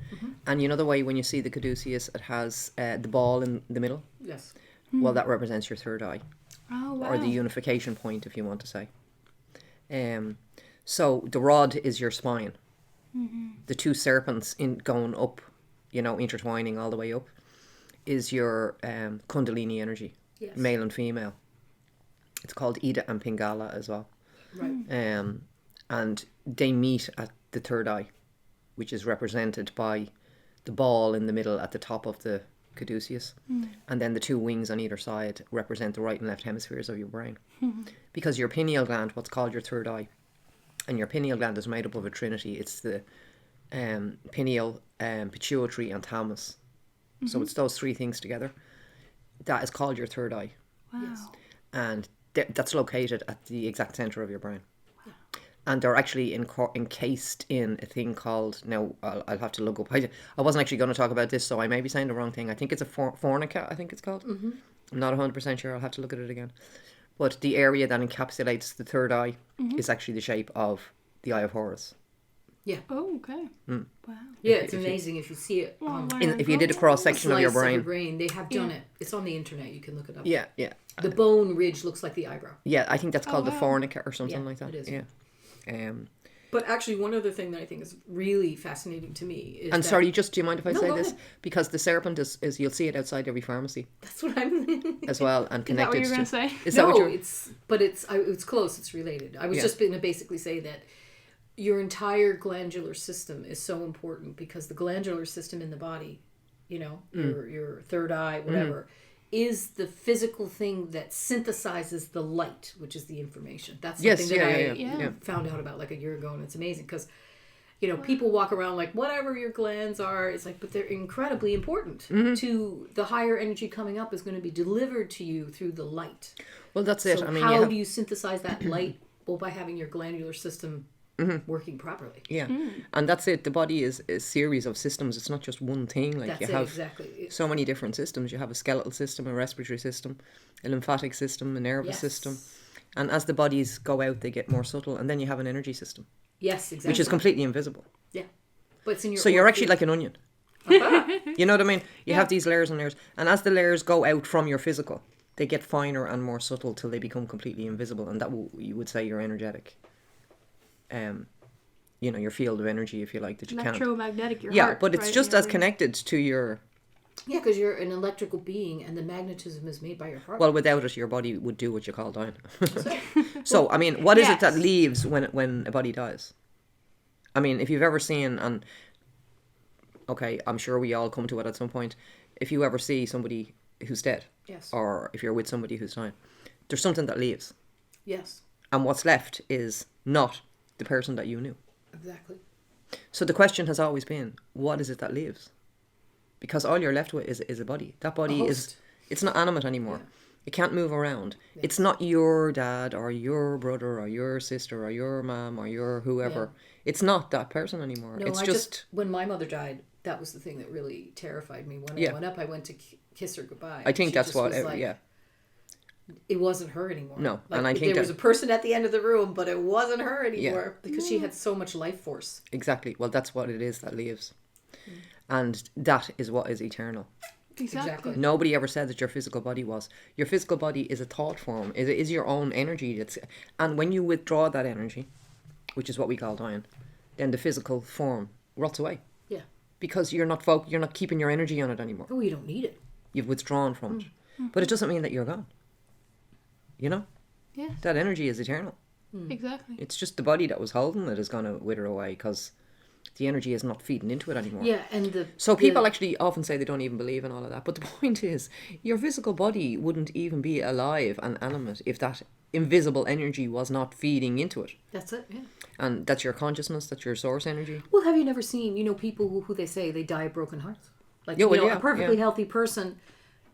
And you know the way when you see the caduceus, it has the ball in the middle? Yes. Well, that represents your third eye. Oh, wow. Or the unification point, if you want to say. So the rod is your spine. The two serpents going up, intertwining all the way up, is your Kundalini energy, Yes. male and female. It's called Ida and Pingala as well. Right. And they meet at the third eye, which is represented by the ball in the middle at the top of the caduceus. And then the two wings on either side represent the right and left hemispheres of your brain. Because your pineal gland, what's called your third eye, and your pineal gland is made up of a trinity. It's the pineal, pituitary and thalamus. So it's those three things together. That is called your third eye. Wow. Yes. And that's located at the exact centre of your brain. And they're actually encased in a thing called, now I'll have to look up, I wasn't actually going to talk about this, so I may be saying the wrong thing. I think it's a fornica, I think it's called. I'm not 100% sure, I'll have to look at it again. But the area that encapsulates the third eye is actually the shape of the Eye of Horus. Yeah. Oh, okay. Wow. Yeah, it's amazing if you see it. If you did a cross section of your Slice brain. They have done it. It's on the internet. You can look it up. Yeah, yeah. The bone ridge looks like the eyebrow. Yeah, I think that's called the wow. fornica or something Yeah, like that. it is. Yeah. But actually, one other thing that I think is really fascinating to me is And that, sorry, just do you mind if I No, say go this? ahead. Because the serpent is you'll see it outside every pharmacy that's what I'm. as well, and Is that what connected you're going to. to say? Is that No, what you're? it's close. It's related. I was Yeah. just going to basically say that your entire glandular system is so important because the glandular system in the body, you know, your third eye, whatever, is the physical thing that synthesizes the light, which is the information. That's something that I found out about like a year ago, and it's amazing because, you know, people walk around like whatever your glands are. It's like, but they're incredibly important to the higher energy coming up is going to be delivered to you through the light. Well, that's it. So I mean, how do you synthesize that light? Well, by having your glandular system working properly. Yeah, and that's it. The body is a series of systems. It's not just one thing. Like That's you it, have exactly. so many different systems. You have a skeletal system, a respiratory system, a lymphatic system, a nervous Yes. system, and as the bodies go out, they get more subtle. And then you have an energy system, Yes, exactly. which is completely invisible. Yeah. But it's in your So you're actually like an onion. You know what I mean? You have these layers and layers, and as the layers go out from your physical, they get finer and more subtle till they become completely invisible, and that you would say you're energetic. You know, your field of energy, if you like, that you can't. Electromagnetic, your Yeah, heart, but it's right, just your as brain. connected to your. Yeah, because you're an electrical being and the magnetism is made by your heart. Well, without it, your body would do what you call dying. So, I mean, what is it that Yes. leaves when a body dies? I mean, if you've ever seen, and okay, I'm sure we all come to it at some point. If you ever see somebody who's dead, Yes. or if you're with somebody who's dying, there's something that leaves, Yes, and what's left is not the person that you knew. exactly. So the question has always been, what is it that leaves? Because all you're left with is a body. That body is, it's not animate anymore. Yeah. It can't move around. Yeah. It's not your dad or your brother or your sister or your mom or your whoever. Yeah. It's not that person anymore. No, it's I just... when my mother died, that was the thing that really terrified me. When I went up, I went to kiss her goodbye. I think that's what, it wasn't her anymore. No, like, and I think there was a person at the end of the room, but it wasn't her anymore because she had so much life force. Exactly. Well, that's what it is that leaves. And that is what is eternal. Exactly. Nobody ever said that your physical body was. Your physical body is a thought form. It is your own energy. And when you withdraw that energy, which is what we call dying, then the physical form rots away. Yeah. Because you're not you're not keeping your energy on it anymore. Oh, you don't need it. You've withdrawn from it. But it doesn't mean that you're gone. You know? Yes. That energy is eternal. Exactly. It's just the body that was holding it is going to wither away because the energy is not feeding into it anymore. Yeah, and so people actually often say they don't even believe in all of that. But the point is, your physical body wouldn't even be alive and animate if that invisible energy was not feeding into it. That's it, yeah. And that's your consciousness, that's your source energy. Well, have you never seen, people who they say they die of broken hearts? Like, a perfectly healthy person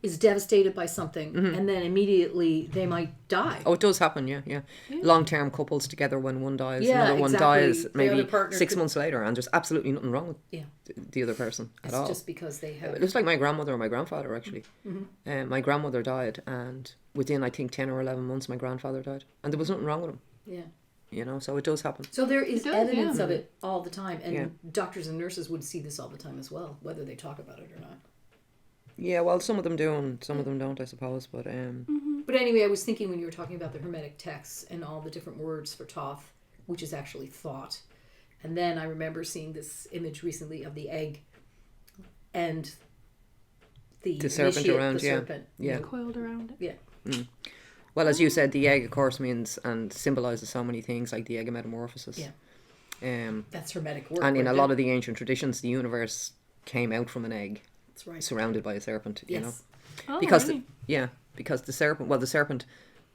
is devastated by something and then immediately they might die. Oh, it does happen, yeah. Long-term couples together, when one dies, another one exactly. dies maybe 6 months later, and there's absolutely nothing wrong with the other person at all. It's just because they have... It was like my grandmother and my grandfather, actually. My grandmother died, and within, I think, 10 or 11 months, my grandfather died. And there was nothing wrong with him. Yeah. So it does happen. So there is evidence of it all the time. And doctors and nurses would see this all the time as well, whether they talk about it or not. Yeah, well, some of them do and some of them don't, I suppose. But But anyway, I was thinking when you were talking about the Hermetic texts and all the different words for Thoth, which is actually thought. And then I remember seeing this image recently of the egg and the serpent around, the serpent. Yeah. Coiled around it. Yeah. Well, as you said, the egg, of course, means and symbolises so many things, like the egg of metamorphosis. Yeah. That's Hermetic work. And in a lot of the ancient traditions, the universe came out from an egg. That's right. Surrounded by a serpent, you know. Oh, because really? because the serpent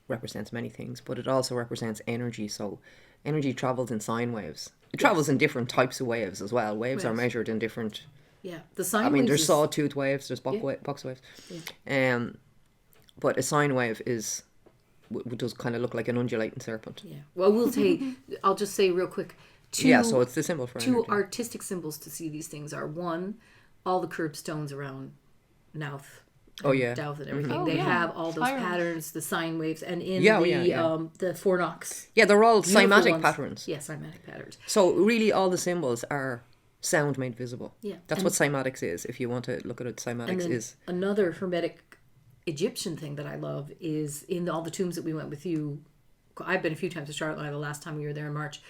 represents many things, but it also represents energy. So energy travels in sine waves. It travels in different types of waves as well. Waves are measured in different... Yeah, the sine waves... there's sawtooth waves, there's box waves. Yeah. But a sine wave does kind of look like an undulating serpent. Yeah. Well, I'll just say real quick. So it's the symbol for two energy. artistic symbols to see these things are, one, all the curbstones around Nouth Oh, yeah. Delft and everything. Oh, They yeah. have all those Spirals. patterns, the sine waves, and in Yeah, oh, the yeah. the Fornox. Yeah, they're all Beautiful cymatic ones. patterns. Yeah, cymatic patterns. So really all the symbols are sound made visible. Yeah. That's And- what cymatics is. If you want to look at it, And cymatics then is. another Hermetic Egyptian thing that I love is in all the tombs that we went with you. I've been a few times to Charlotte. The last time we were there in March,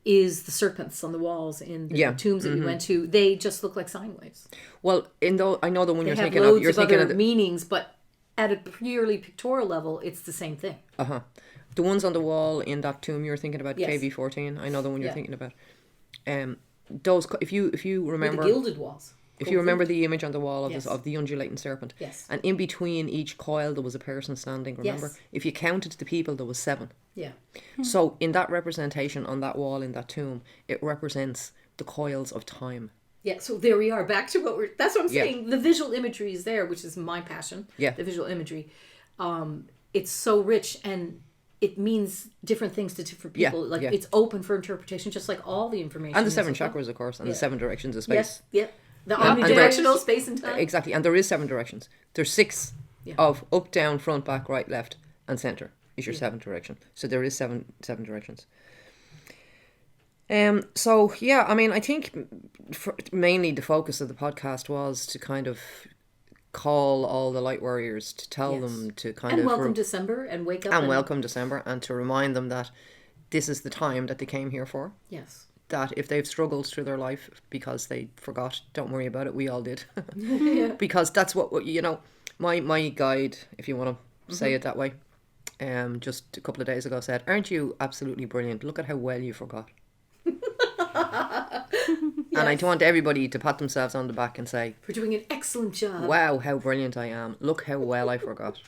is the serpents on the walls in the Yeah. tombs that we went to. They just look like sine waves. Well, I know the one They you're have thinking loads of. You're of thinking other of the, meanings, but at a purely pictorial level, it's the same thing. the ones on the wall in that tomb you're thinking about, Yes. KV14. I know the one you're Yeah. thinking about. Those, if you Or remember, the gilded walls. if you remember the image on the wall of Yes. of the undulating serpent, Yes. and in between each coil there was a person standing. Remember, Yes. if you counted the people, there was 7. Yeah. So in that representation on that wall in that tomb, it represents the coils of time. Yeah, so there we are, back to what that's what I'm Yeah. saying. The visual imagery is there, which is my passion. Yeah. The visual imagery. It's so rich and it means different things to different Yeah, people. Like yeah. it's open for interpretation, just like all the information. And the is 7 as well. chakras, of course, and Yeah. the 7 directions of space. Yes, yep. The and omnidirectional space and time. Exactly, and there is 7 directions. There's 6 Yeah. of up, down, front, back, right, left, and center is your 7th direction. So there is seven directions. So yeah, I mean, I think mainly the focus of the podcast was to kind of call all the light warriors to tell Yes. them to kind And of welcome December and wake up and welcome December, and to remind them that this is the time that they came here for. Yes. That if they've struggled through their life because they forgot, don't worry about it. We all did. Yeah. Because that's what, you know, my guide, if you want to say Mm-hmm. it that way, just a couple of days ago said, "Aren't you absolutely brilliant? Look at how well you forgot." And I want everybody to pat themselves on the back and say, We're doing an excellent job. "Wow, how brilliant I am. Look how well I forgot."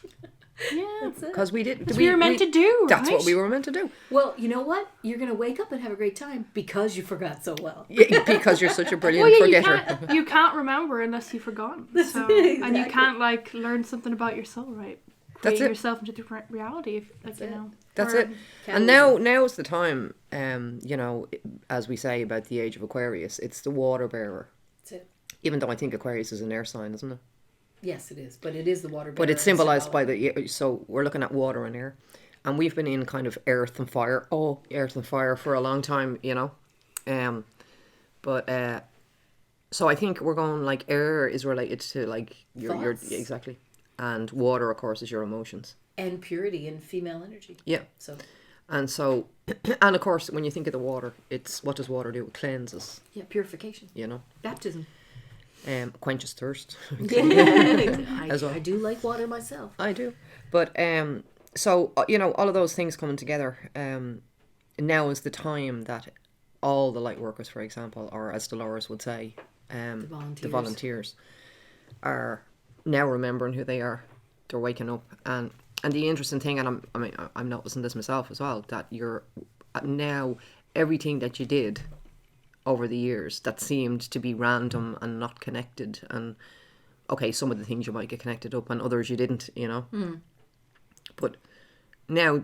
Yeah. That's it. Because we did. That's what we were meant to do, That's right? what we were meant to do. Well, you know what? You're going to wake up and have a great time because you forgot so well. Yeah, because you're such a brilliant Well, yeah, forgetter. you can't remember unless you've forgotten. So, it, and you exactly. can't like learn something about your soul, right? That's Creating it. yourself into different reality, if, like, you it. know. That's Or- it. And now's the time, you know, as we say about the age of Aquarius, it's the water bearer. That's it. Even though I think Aquarius is an air sign, isn't it? Yes, it is. But it is the water But it's bearer and symbolized by symbolic. so we're looking at water and air. And we've been in kind of earth and fire. Oh, earth and fire for a long time, you know. So I think we're going like air is related to like your Thoughts. exactly. And water, of course, is your emotions. And purity and female energy. Yeah. So, And so, and of course, when you think of the water, it's what does water do? It cleanses, yeah, purification. you know, Baptism. quenches thirst. I, well. I do like water myself. I do, but so you know, all of those things coming together. Now is the time that all the light workers, for example, or as Dolores would say, the volunteers, are now remembering who they are. They're waking up, and the interesting thing, and I'm noticing this myself as well, that you're now everything that you did over the years that seemed to be random and not connected, and okay, some of the things you might get connected up and others you didn't, you know. But now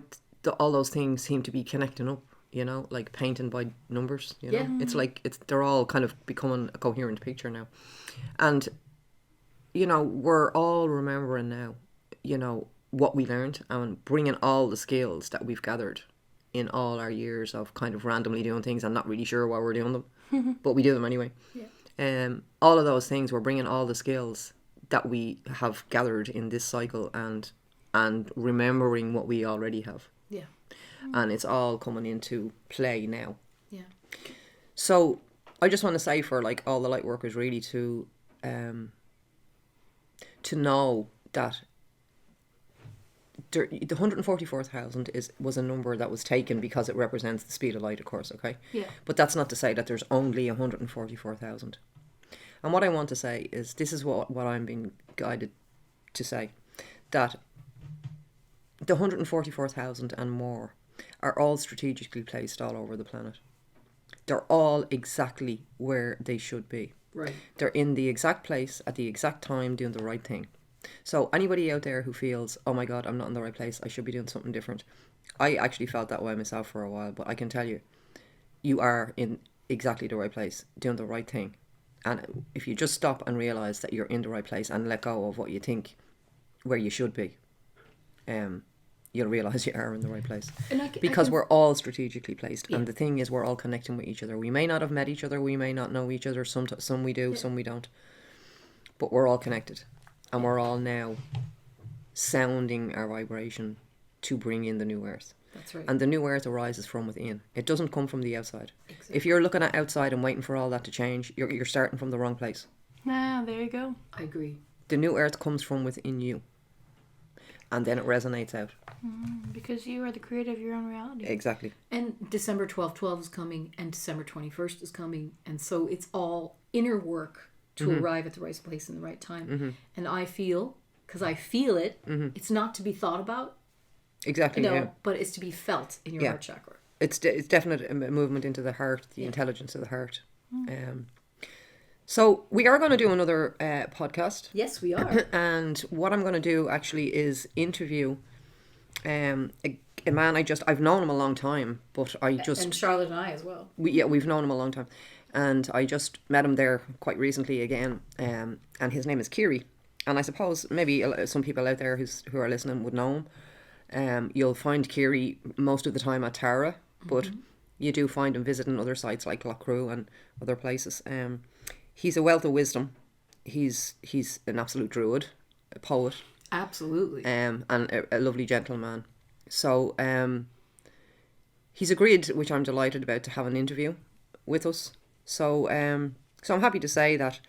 all those things seem to be connecting up, you know, like painting by numbers, you know. Yeah. It's like they're all kind of becoming a coherent picture now. And you know, we're all remembering now, you know, what we learned and bringing all the skills that we've gathered in all our years of kind of randomly doing things and not really sure why we're doing them, but we do them anyway. Yeah. All of those things, we're bringing all the skills that we have gathered in this cycle and remembering what we already have. Yeah. And it's all coming into play now. Yeah. So I just want to say for like all the light workers really to know that the 144,000 was a number that was taken because it represents the speed of light, of course, okay? Yeah. But that's not to say that there's only 144,000. And what I want to say is, this is what I'm being guided to say, that the 144,000 and more are all strategically placed all over the planet. They're all exactly where they should be. Right. They're in the exact place at the exact time doing the right thing. So anybody out there who feels, oh my God, I'm not in the right place, I should be doing something different. I actually felt that way myself for a while, but I can tell you, you are in exactly the right place, doing the right thing. And if you just stop and realise that you're in the right place and let go of what you think where you should be, you'll realise you are in the right place. And Because we're all strategically placed. Yeah. And the thing is, we're all connecting with each other. We may not have met each other. We may not know each other. Some we do, some we don't. But we're all connected. And we're all now sounding our vibration to bring in the new earth. That's right. And the new earth arises from within. It doesn't come from the outside. Exactly. If you're looking at outside and waiting for all that to change, you're starting from the wrong place. There you go. I agree. The new earth comes from within you. And then it resonates out. Because you are the creator of your own reality. Exactly. And December 12/12 is coming, and December 21st is coming, and so it's all inner work to arrive at the right place in the right time. And I feel, because I feel it, it's not to be thought about, Exactly, yeah. but it's to be felt in your heart chakra. It's definite a movement into the heart, the intelligence of the heart. So we are going to do another podcast. Yes, we are. And what I'm going to do actually is interview a man I've known him a long time, but And Charlotte and I as well. We've known him a long time. And I just met him there quite recently again. And his name is Kiri. And I suppose maybe some people out there who are listening would know him. You'll find Kiri most of the time at Tara, but you do find him visiting other sites like Luxor and other places. He's a wealth of wisdom. He's an absolute druid, a poet. Absolutely. And a lovely gentleman. So he's agreed, which I'm delighted about, to have an interview with us. So I'm happy to say that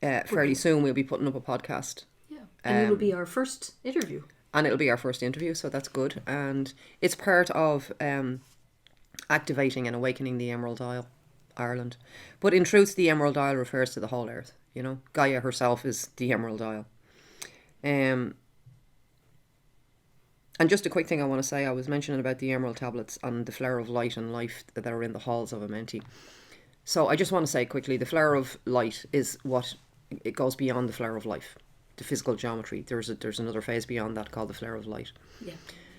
fairly soon we'll be putting up a podcast. Yeah. And it'll be our first interview. And it'll be our first interview, so that's good. And it's part of activating and awakening the Emerald Isle, Ireland. But in truth, the Emerald Isle refers to the whole earth. You know, Gaia herself is the Emerald Isle. And just a quick thing I want to say, I was mentioning about the Emerald Tablets and the flower of light and life that are in the halls of Amenti. So I just want to say quickly, the flower of light is it goes beyond the flower of life, the physical geometry. There's another phase beyond that called the flower of light. Yeah.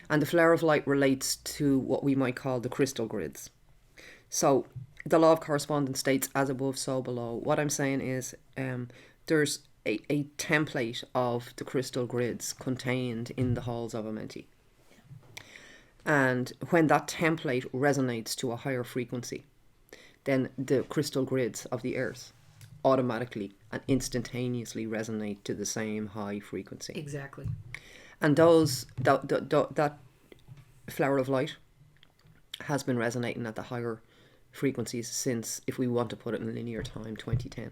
And the flower of light relates to what we might call the crystal grids. So the law of correspondence states as above, so below. What I'm saying is there's a template of the crystal grids contained in the halls of Amenti. Yeah. And when that template resonates to a higher frequency, then the crystal grids of the earth automatically and instantaneously resonate to the same high frequency. Exactly. And that flower of light has been resonating at the higher frequencies since, if we want to put it in linear time, 2010.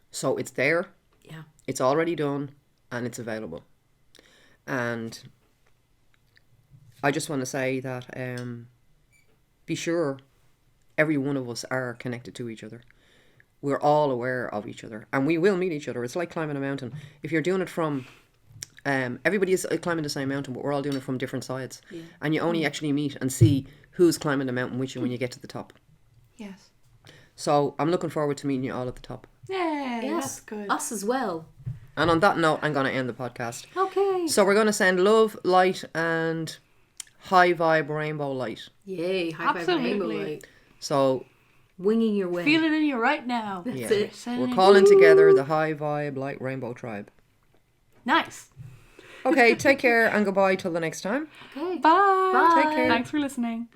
So it's there, it's already done, and it's available. And I just want to say that be sure every one of us are connected to each other. We're all aware of each other, and we will meet each other. It's like climbing a mountain. If you're doing it from everybody is climbing the same mountain, but we're all doing it from different sides. Yeah. And you only actually meet and see who's climbing the mountain with you when you get to the top. Yes. So I'm looking forward to meeting you all at the top. Yeah, yes, that's good. Us as well. And on that note, I'm going to end the podcast. Okay. So we're going to send love, light, and high vibe rainbow light. Yay, high five rainbow light. So winging your way. Feel it in you right now. That's it. We're calling together the high vibe light rainbow tribe. Nice. Okay, take care and goodbye till the next time. Okay. Bye. Bye. Take care. Thanks for listening.